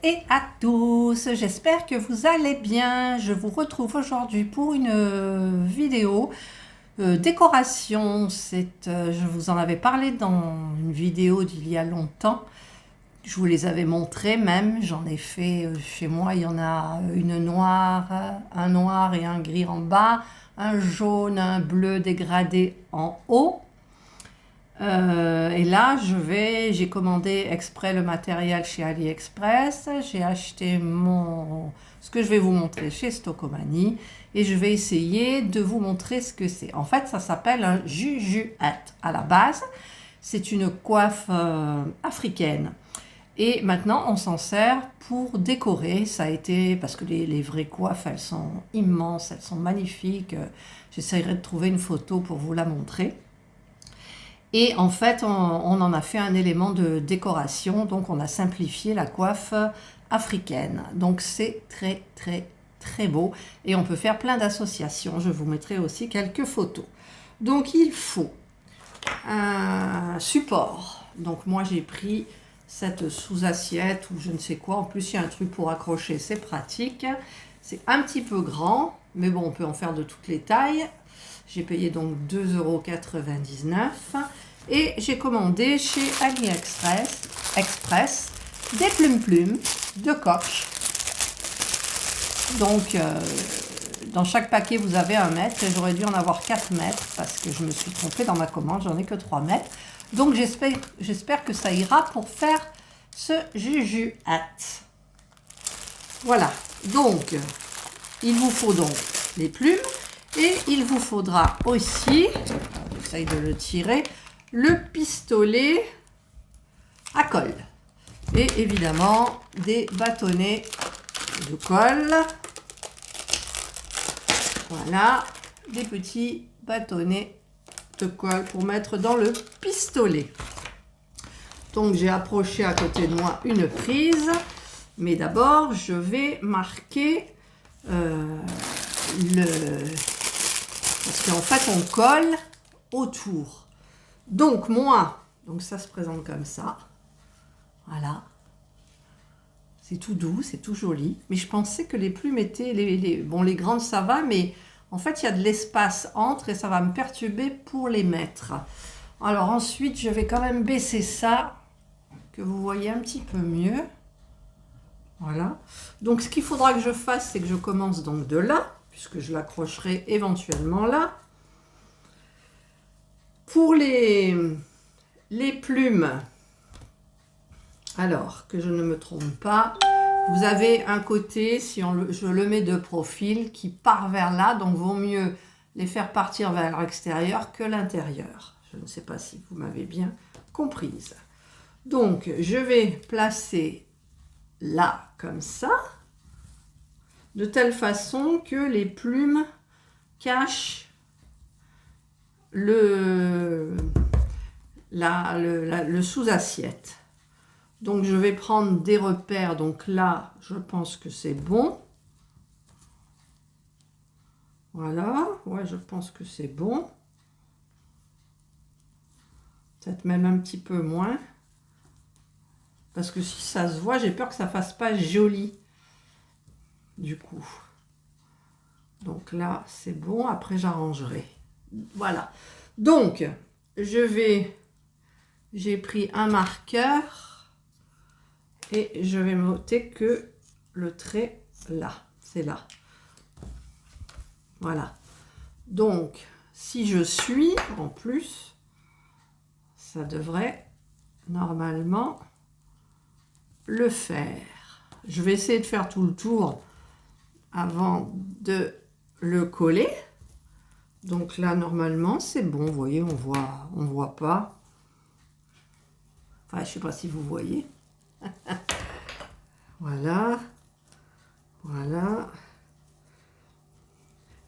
et à tous, j'espère que vous allez bien. Je vous retrouve aujourd'hui pour une vidéo décoration. Je vous en avais parlé dans une vidéo d'il y a longtemps. Je vous les avais montrés même, j'en ai fait chez moi, il y en a une noire, un noir et un gris en bas, un jaune, un bleu dégradé en haut. Et là, j'ai commandé exprès le matériel chez AliExpress. J'ai acheté ce que je vais vous montrer chez Stocomanie. Et je vais essayer de vous montrer ce que c'est. En fait, ça s'appelle un jujuette. À la base, c'est une coiffe africaine. Et maintenant, on s'en sert pour décorer. Ça a été, parce que les vraies coiffes, elles sont immenses, elles sont magnifiques. J'essaierai de trouver une photo pour vous la montrer. Et en fait, on en a fait un élément de décoration, donc on a simplifié la coiffe africaine. Donc c'est très très très beau et on peut faire plein d'associations. Je vous mettrai aussi quelques photos. Donc il faut un support. Donc moi j'ai pris cette sous-assiette ou je ne sais quoi. En plus il y a un truc pour accrocher, c'est pratique. C'est un petit peu grand, mais bon on peut en faire de toutes les tailles. J'ai payé donc 2,99 € et j'ai commandé chez AliExpress des plumes de coq. Donc, dans chaque paquet, vous avez 1 mètre et j'aurais dû en avoir 4 mètres parce que je me suis trompée dans ma commande, j'en ai que 3 mètres. Donc, j'espère que ça ira pour faire ce jujuette. Voilà, donc, il vous faut donc les plumes. Et il vous faudra aussi, j'essaye de le tirer, le pistolet à colle. Et évidemment, des bâtonnets de colle. Voilà, des petits bâtonnets de colle pour mettre dans le pistolet. Donc, j'ai approché à côté de moi une prise. Mais d'abord, je vais marquer parce qu'en fait, on colle autour. Donc, donc ça se présente comme ça. Voilà. C'est tout doux, c'est tout joli. Mais je pensais que les plumes étaient... Bon, les grandes, ça va, mais en fait, il y a de l'espace entre et ça va me perturber pour les mettre. Alors ensuite, je vais quand même baisser ça, que vous voyez un petit peu mieux. Voilà. Donc, ce qu'il faudra que je fasse, c'est que je commence donc de là, puisque je l'accrocherai éventuellement là. Pour les plumes, alors que je ne me trompe pas, vous avez un côté, si je le mets de profil, qui part vers là, donc vaut mieux les faire partir vers l'extérieur que l'intérieur. Je ne sais pas si vous m'avez bien comprise. Donc, je vais placer là, comme ça, de telle façon que les plumes cachent le sous-assiette. Donc je vais prendre des repères. Donc là, je pense que c'est bon. Voilà, ouais, je pense que c'est bon. Peut-être même un petit peu moins. Parce que si ça se voit, j'ai peur que ça fasse pas joli. Du coup. Donc là, c'est bon. Après, j'arrangerai. Voilà. Donc, j'ai pris un marqueur et je vais noter que le trait là, c'est là. Voilà. Donc, si je suis, en plus, ça devrait normalement le faire. Je vais essayer de faire tout le tour avant de le coller. Donc là, normalement, c'est bon. Vous voyez, on voit pas. Enfin, je ne sais pas si vous voyez. Voilà. Voilà.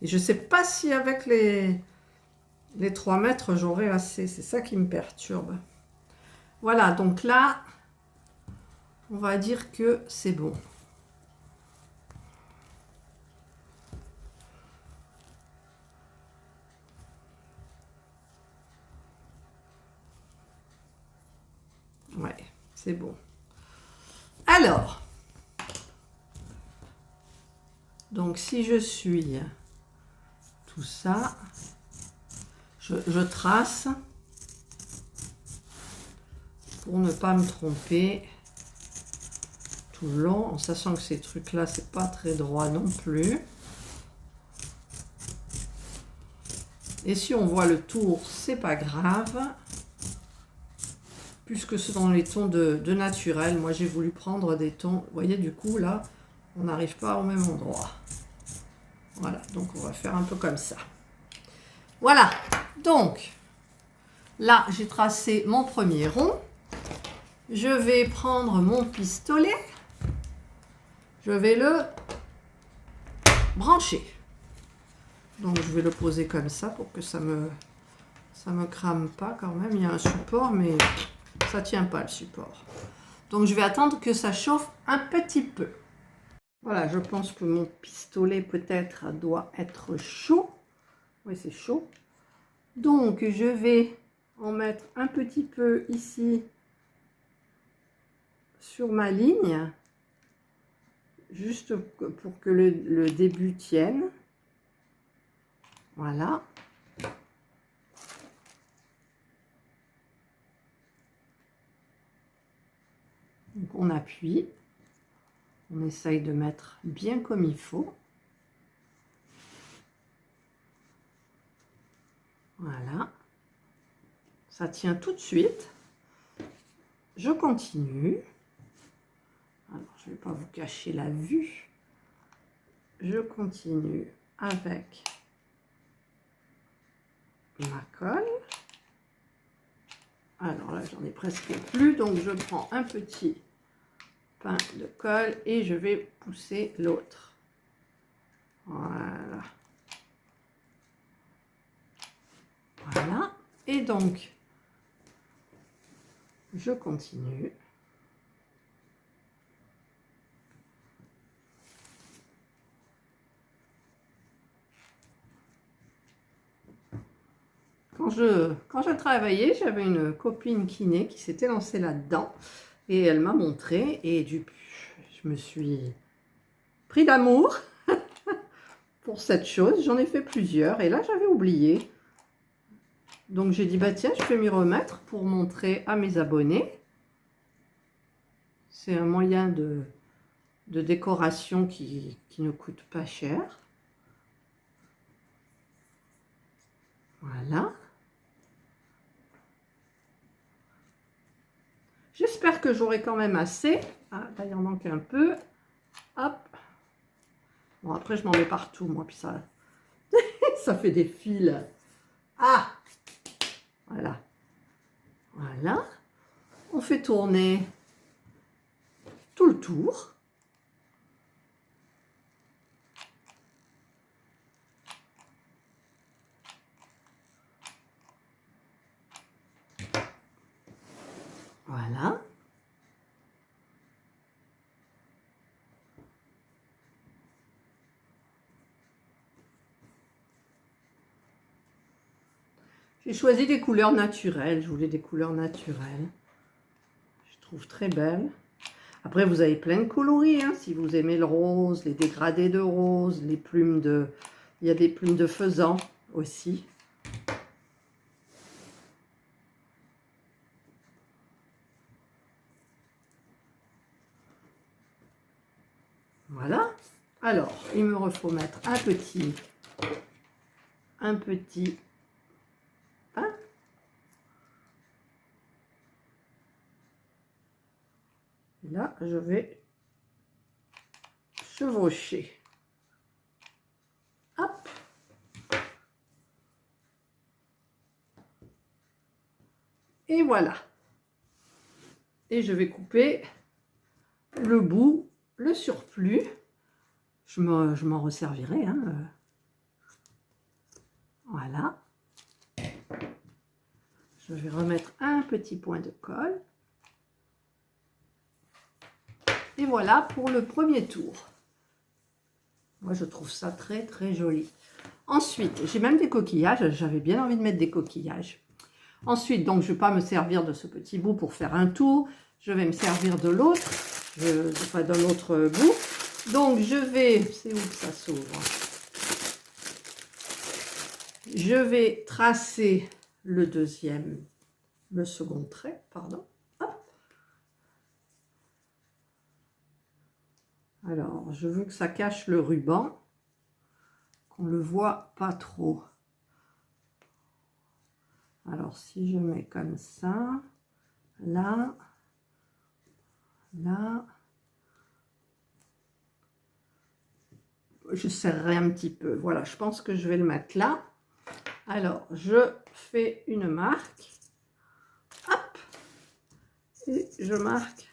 Et je ne sais pas si avec les 3 mètres, j'aurai assez. C'est ça qui me perturbe. Voilà, donc là, on va dire que c'est bon. Ouais, c'est bon. Alors, Donc si je suis tout ça, je trace pour ne pas me tromper tout le long, en sachant que ces trucs là c'est pas très droit non plus. Et si on voit le tour, c'est pas grave, puisque c'est dans les tons de naturel. Moi j'ai voulu prendre des tons, vous voyez, du coup là on n'arrive pas au même endroit. Voilà, donc on va faire un peu comme ça. Voilà, donc là j'ai tracé mon premier rond. Je vais prendre mon pistolet, je vais le brancher. Donc je vais le poser comme ça pour que ça me crame pas quand même. Il y a un support mais ça tient pas le support. Donc je vais attendre que ça chauffe un petit peu. Voilà, je pense que mon pistolet peut-être doit être chaud. Oui, c'est chaud. Donc je vais en mettre un petit peu ici sur ma ligne, juste pour que le début tienne. Voilà. Donc on appuie, on essaye de mettre bien comme il faut. Voilà. Ça tient tout de suite. Je continue. Alors, je ne vais pas vous cacher la vue. Je continue avec ma colle. Alors là, j'en ai presque plus, donc je prends un petit pain de colle et je vais pousser l'autre. Voilà. Voilà. Et donc, je continue. Quand je travaillais, j'avais une copine kiné qui s'était lancée là-dedans et elle m'a montré et je me suis pris d'amour pour cette chose. J'en ai fait plusieurs et là j'avais oublié. Donc j'ai dit bah tiens, je vais m'y remettre pour montrer à mes abonnés. C'est un moyen de décoration qui ne coûte pas cher. Voilà. J'espère que j'aurai quand même assez. Ah, là, il en manque un peu. Hop. Bon, après, je m'en mets partout, moi, puis ça, ça fait des fils. Ah! Voilà. Voilà. On fait tourner tout le tour. Voilà. J'ai choisi des couleurs naturelles. Je voulais des couleurs naturelles. Je trouve très belles. Après, vous avez plein de coloris. Hein, si vous aimez le rose, les dégradés de rose, les plumes de... Il y a des plumes de faisan aussi. Voilà. Alors, il me faut mettre un petit pain. Et là, je vais chevaucher. Hop. Et voilà. Et je vais couper le bout, le surplus. Je m'en resservirai. Hein. Voilà. Je vais remettre un petit point de colle. Et voilà pour le premier tour. Moi, je trouve ça très, très joli. Ensuite, j'ai même des coquillages. J'avais bien envie de mettre des coquillages. Ensuite, donc, je ne vais pas me servir de ce petit bout pour faire un tour. Je vais me servir de l'autre, de l'autre bout. Donc je vais, c'est où que ça s'ouvre? Je vais tracer le second trait, pardon. Hop. Alors, je veux que ça cache le ruban, qu'on le voit pas trop. Alors, si je mets comme ça, là, là, je serrerai un petit peu. Voilà, je pense que je vais le mettre là. Alors, je fais une marque. Hop. Et je marque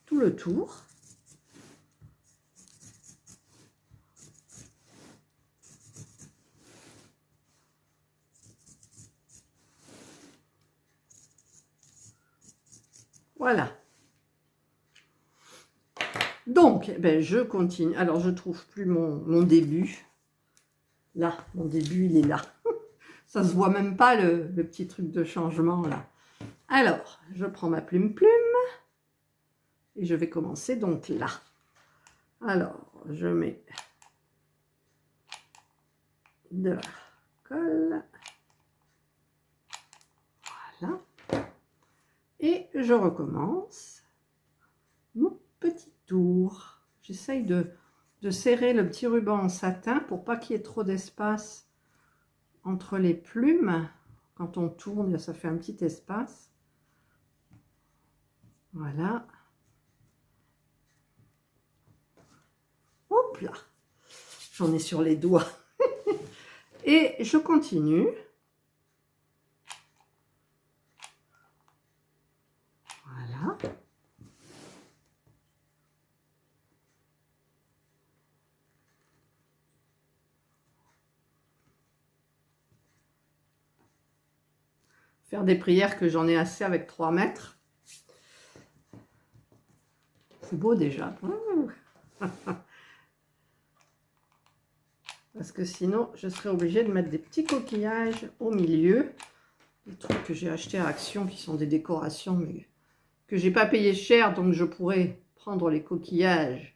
tout le tour. Voilà. Donc, ben, je continue. Alors, je trouve plus mon début. Là, mon début, il est là. Ça se voit même pas le petit truc de changement là. Alors, je prends ma plume et je vais commencer donc là. Alors, je mets de la colle. Voilà. Et je recommence mon petit tour. J'essaye de serrer le petit ruban en satin pour pas qu'il y ait trop d'espace entre les plumes. Quand on tourne, ça fait un petit espace. Voilà. Hop là. J'en ai sur les doigts. Et je continue. Voilà. Faire des prières que j'en ai assez avec 3 mètres. C'est beau déjà. Parce que sinon, je serais obligée de mettre des petits coquillages au milieu. Des trucs que j'ai achetés à Action qui sont des décorations, mais que j'ai pas payé cher. Donc, je pourrais prendre les coquillages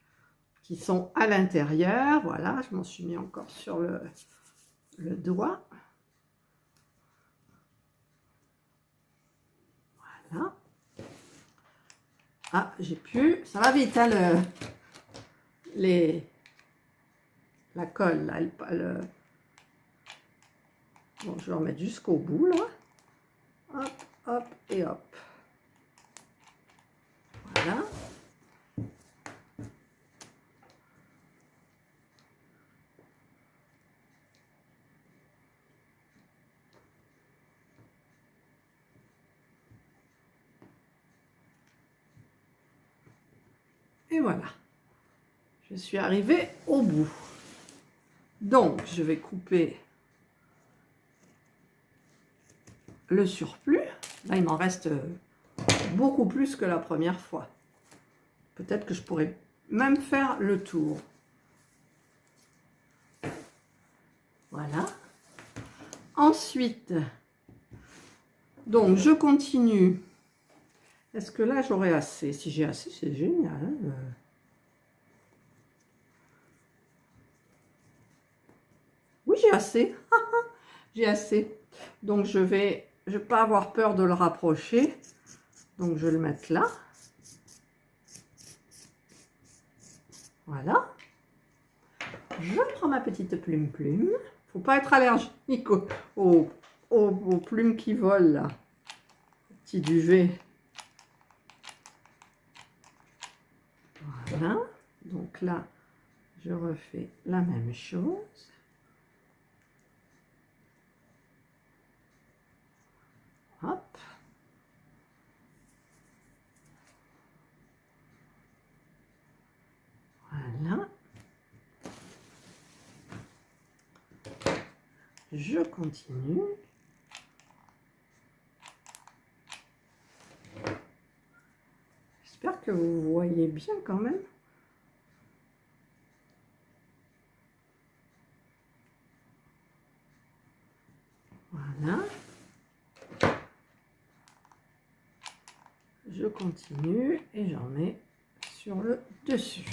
qui sont à l'intérieur. Voilà, je m'en suis mis encore sur le doigt. Voilà. Ah, j'ai pu. Ça va vite, hein, la colle, là, Bon, je vais en mettre jusqu'au bout, là. Hop, hop et hop. Voilà. Et voilà. Je suis arrivée au bout. Donc, je vais couper le surplus. Là, il m'en reste beaucoup plus que la première fois. Peut-être que je pourrais même faire le tour. Voilà. Ensuite, donc, je continue. Est-ce que là, j'aurai assez? Si j'ai assez, c'est génial. Hein, Oui, j'ai assez. J'ai assez. Donc, je vais pas avoir peur de le rapprocher. Donc, je vais le mettre là. Voilà. Je prends ma petite plume. Faut pas être allergique aux plumes qui volent là. Petit duvet. Voilà. Donc là, je refais la même chose. Hop. Voilà. Je continue. J'espère que vous voyez bien quand même. Voilà. Je continue et j'en mets sur le dessus.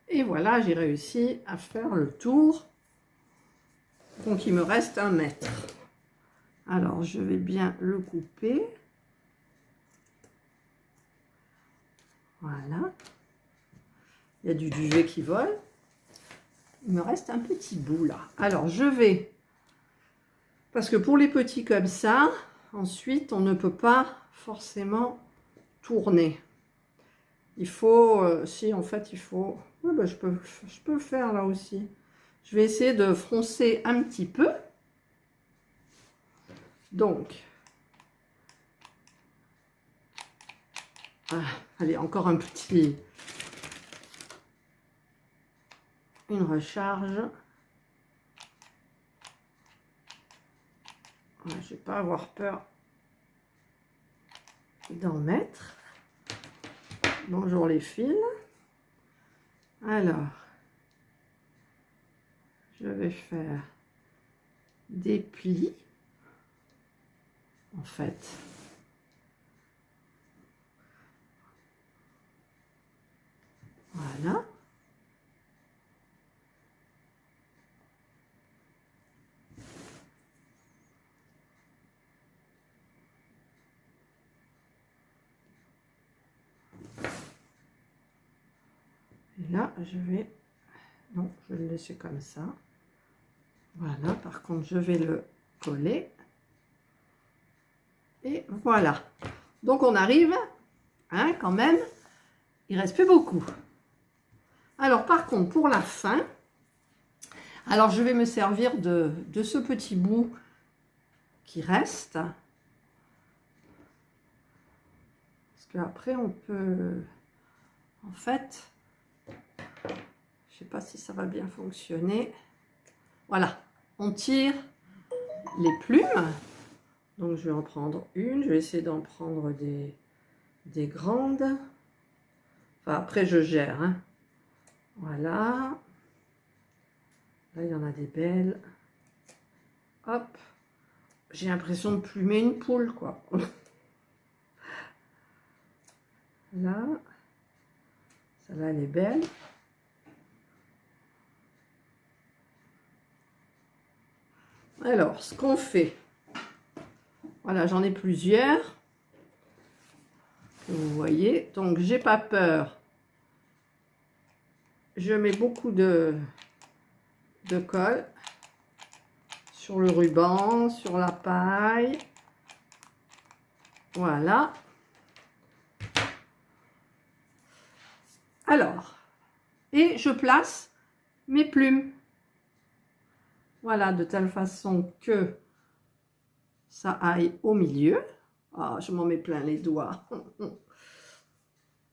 Et voilà, j'ai réussi à faire le tour. Donc, il me reste 1 mètre. Alors, je vais bien le couper. Voilà. Il y a du duvet qui vole. Il me reste un petit bout là. Alors, je vais... Parce que pour les petits comme ça, ensuite, on ne peut pas forcément tourner. Il faut... si, en fait, il faut... Ouais, ben, je peux le faire là aussi. Je vais essayer de froncer un petit peu. Donc... Ah, allez, encore un petit... Une recharge. Je ne vais pas avoir peur d'en mettre. Bonjour les fils. Alors, je vais faire des plis, en fait. Voilà. Et là, je vais... Non, je vais le laisser comme ça. Voilà, par contre, je vais le coller. Et voilà. Donc, on arrive, hein, quand même, il reste plus beaucoup. Alors, par contre, pour la fin, alors je vais me servir de ce petit bout qui reste. Parce qu'après, on peut... En fait... Je ne sais pas si ça va bien fonctionner. Voilà, on tire les plumes. Donc, je vais en prendre une. Je vais essayer d'en prendre des grandes. Enfin, après, je gère. Hein. Voilà. Là, il y en a des belles. Hop. J'ai l'impression de plumer une poule, quoi. Là. Celle-là, elle est belle. Alors, ce qu'on fait, voilà, j'en ai plusieurs, vous voyez, donc j'ai pas peur, je mets beaucoup de colle sur le ruban, sur la paille, voilà. Alors, et je place mes plumes, voilà, de telle façon que ça aille au milieu. Ah, je m'en mets plein les doigts.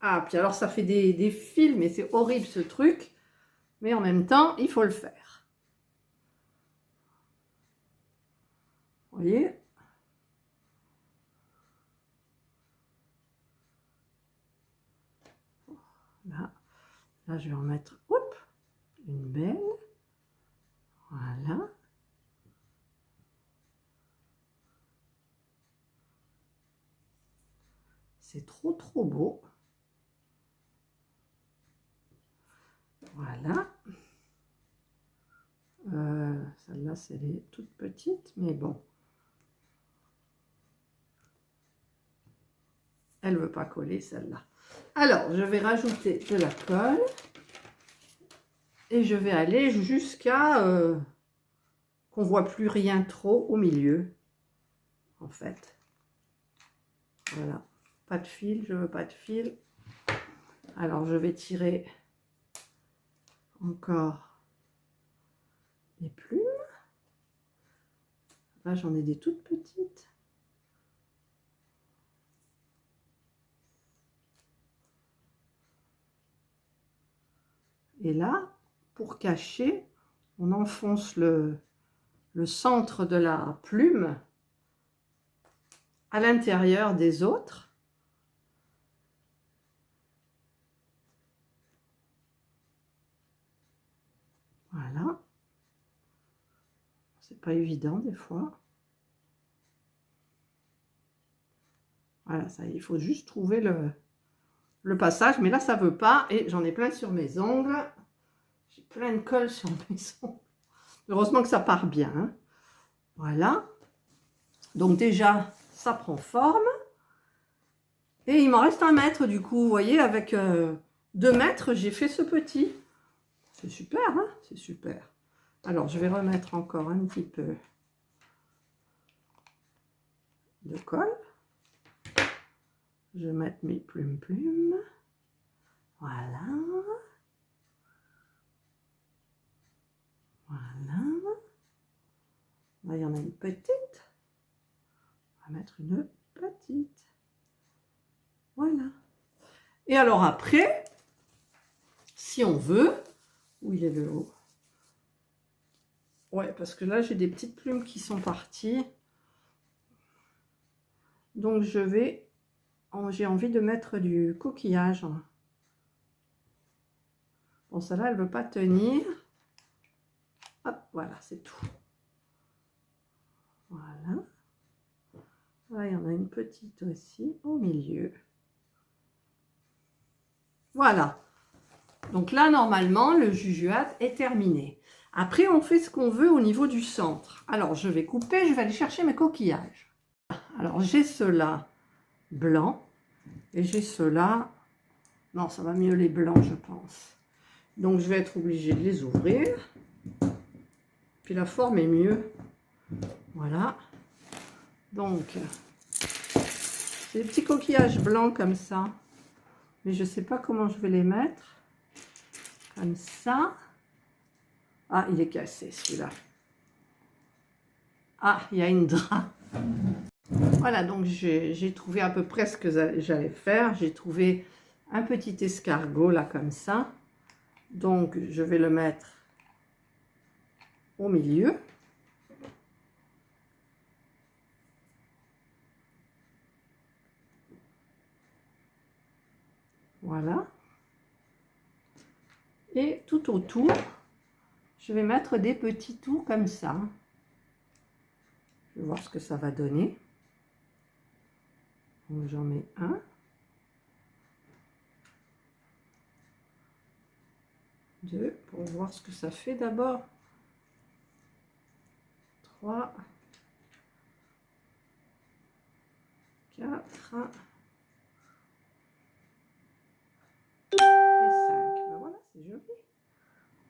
Ah, puis alors ça fait des fils, mais c'est horrible ce truc. Mais en même temps, il faut le faire. Vous voyez? Là, je vais en mettre, hop, une belle. Voilà. C'est trop beau. Voilà. Celle-là, c'est les toutes petites, mais bon. Elle ne veut pas coller, celle-là. Alors, je vais rajouter de la colle. Et je vais aller jusqu'à qu'on ne voit plus rien trop au milieu, en fait. Voilà. Pas de fil, je veux pas de fil. Alors, je vais tirer encore des plumes. Là, j'en ai des toutes petites. Et là, pour cacher, on enfonce le centre de la plume à l'intérieur des autres. Voilà. c'est pas évident des fois. Voilà, ça, il faut juste trouver le passage, mais là ça veut pas, et j'en ai plein sur mes ongles. J'ai plein de colle sur mes ongles. Heureusement que ça part bien, hein. Voilà. Donc déjà, ça prend forme. Et il m'en reste 1 mètre du coup, vous voyez, avec 2 mètres, j'ai fait ce petit. C'est super, hein? C'est super. Alors, je vais remettre encore un petit peu de colle. Je vais mettre mes plumes. Voilà. Voilà. Là, il y en a une petite. On va mettre une petite. Voilà. Et alors après, si on veut, où il est le haut? Ouais, parce que là, j'ai des petites plumes qui sont parties. Donc, j'ai envie de mettre du coquillage. Bon, celle-là, elle ne veut pas tenir. Hop, voilà, c'est tout. Voilà. Là, il y en a une petite aussi au milieu. Voilà. Donc là, normalement, le jujuat est terminé. Après, on fait ce qu'on veut au niveau du centre. Alors, je vais couper, je vais aller chercher mes coquillages. Alors, j'ai ceux-là blancs et j'ai ceux-là... Non, ça va mieux les blancs, je pense. Donc, je vais être obligée de les ouvrir. Puis la forme est mieux. Voilà. Donc, c'est des petits coquillages blancs comme ça. Mais je ne sais pas comment je vais les mettre. Comme ça. Ah, il est cassé celui-là. Ah, il y a une drap. Voilà, donc j'ai trouvé à peu près ce que j'allais faire. J'ai trouvé un petit escargot là comme ça. Donc, je vais le mettre au milieu. Voilà. Et tout autour, je vais mettre des petits tours comme ça. Je vais voir ce que ça va donner. Donc, j'en mets un. 2, pour voir ce que ça fait d'abord. 3, 4 et 5. Ben voilà, c'est joli.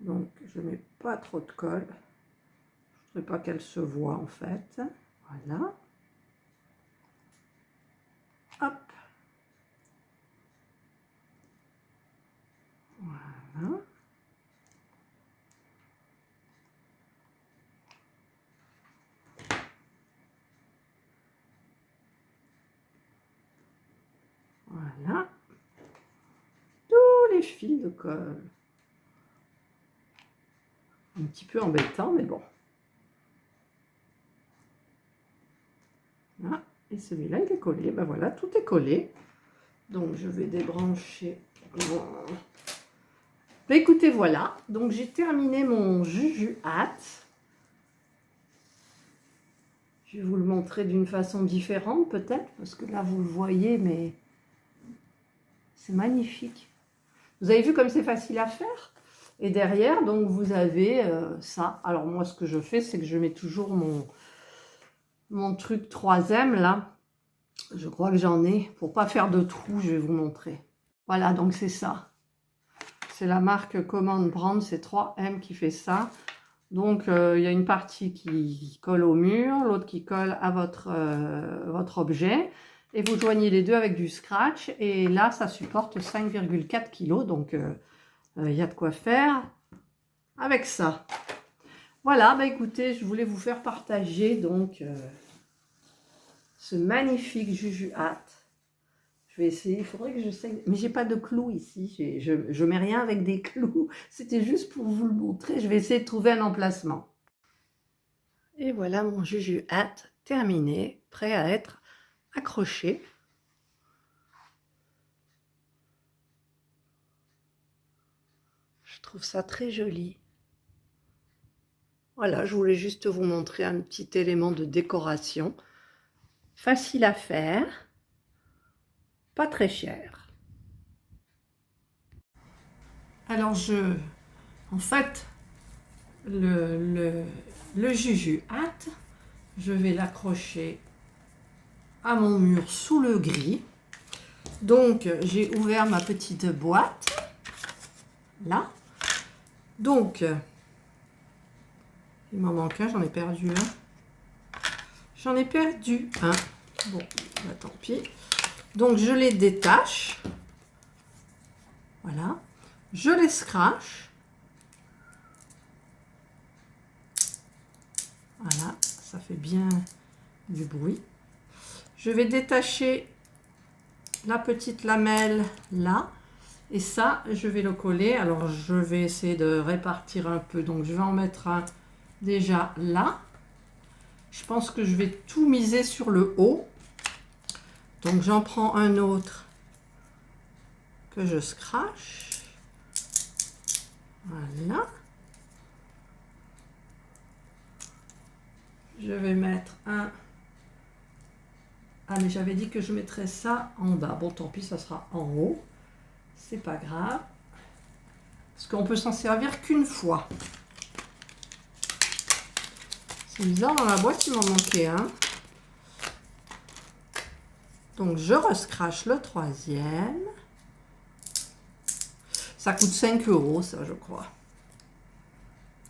Donc, je ne mets pas trop de colle. Je ne voudrais pas qu'elle se voie en fait. Voilà. Hop. Voilà. Voilà. Tous les fils de colle. Un petit peu embêtant, mais bon. Voilà. Et celui-là, il est collé. Ben voilà, tout est collé. Donc, je vais débrancher. Ben écoutez, voilà. Donc, j'ai terminé mon jujuat. Je vais vous le montrer d'une façon différente, peut-être, parce que là, vous le voyez, mais c'est magnifique. Vous avez vu comme c'est facile à faire? Et derrière, donc, vous avez ça. Alors, moi, ce que je fais, c'est que je mets toujours mon truc 3M, là. Je crois que j'en ai. Pour pas faire de trous, je vais vous montrer. Voilà, donc c'est ça. C'est la marque Command Brand, c'est 3M qui fait ça. Donc, il y a une partie qui colle au mur, l'autre qui colle à votre objet. Et vous joignez les deux avec du scratch. Et là, ça supporte 5,4 kg. Donc, il y a de quoi faire avec ça. Voilà, bah écoutez, je voulais vous faire partager donc ce magnifique jujuat. Je vais essayer, il faudrait que j'essaye. Mais j'ai pas de clous ici, je mets rien avec des clous. C'était juste pour vous le montrer. Je vais essayer de trouver un emplacement. Et voilà mon jujuat terminé, prêt à être accroché. Je trouve ça très joli. Voilà, je voulais juste vous montrer un petit élément de décoration. Facile à faire, pas très cher. Alors en fait, le Juju hâte, je vais l'accrocher à mon mur sous le gris. Donc, j'ai ouvert ma petite boîte, là. Donc, il m'en manque un, j'en ai perdu un. J'en ai perdu un. Bon, bah, tant pis. Donc, je les détache. Voilà. Je les scratch. Voilà, ça fait bien du bruit. Je vais détacher la petite lamelle là. Et ça, je vais le coller. Alors, je vais essayer de répartir un peu. Donc, je vais en mettre un déjà là. Je pense que je vais tout miser sur le haut. Donc, j'en prends un autre que je scratch. Voilà. Je vais mettre un... Ah, mais j'avais dit que je mettrais ça en bas. Bon, tant pis, ça sera en haut. C'est pas grave. Parce qu'on peut s'en servir qu'une fois. C'est bizarre, dans la boîte, il m'en manquait un. Donc, je rescrache le troisième. Ça coûte 5 €, ça, je crois.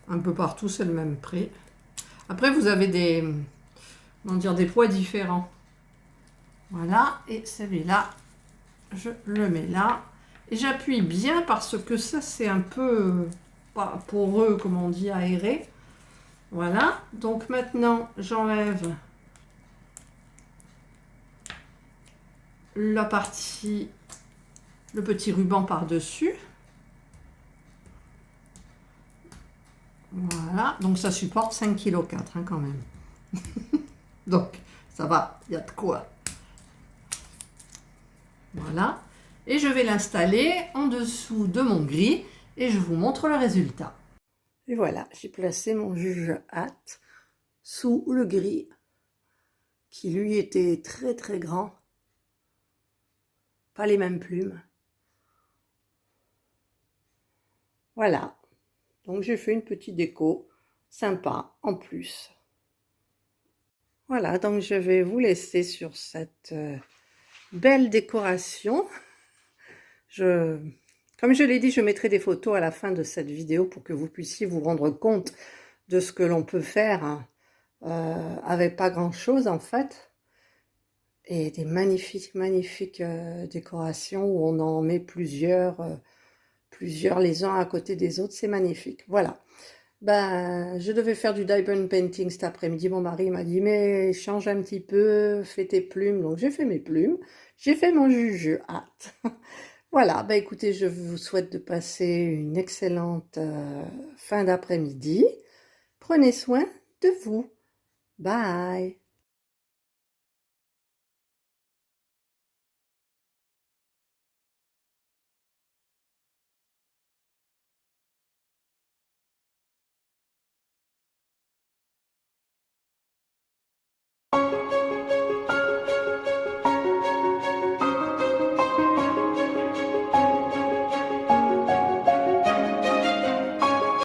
Un peu partout, c'est le même prix. Après, vous avez des, comment dire, des poids différents. Voilà, et celui-là, je le mets là. Et j'appuie bien parce que ça, c'est un peu pas poreux, comme on dit, aéré. Voilà, donc maintenant, j'enlève la partie, le petit ruban par-dessus. Voilà, donc ça supporte 5,4 kg hein, quand même. Donc, ça va, il y a de quoi. Voilà, et je vais l'installer en dessous de mon gris et je vous montre le résultat. Et voilà, j'ai placé mon Juju hâte sous le gris qui lui était très très grand. Pas les mêmes plumes. Voilà, donc j'ai fait une petite déco sympa en plus. Voilà, donc je vais vous laisser sur cette belle décoration. Comme je l'ai dit, je mettrai des photos à la fin de cette vidéo pour que vous puissiez vous rendre compte de ce que l'on peut faire hein, avec pas grand chose en fait. Et des magnifiques, magnifiques décorations où on en met plusieurs les uns à côté des autres. C'est magnifique. Voilà. Ben, je devais faire du diamond painting cet après-midi. Mon mari m'a dit, mais change un petit peu, fais tes plumes. Donc, j'ai fait mes plumes. J'ai fait mon Juju hâte. Voilà, ben écoutez, je vous souhaite de passer une excellente fin d'après-midi. Prenez soin de vous. Bye.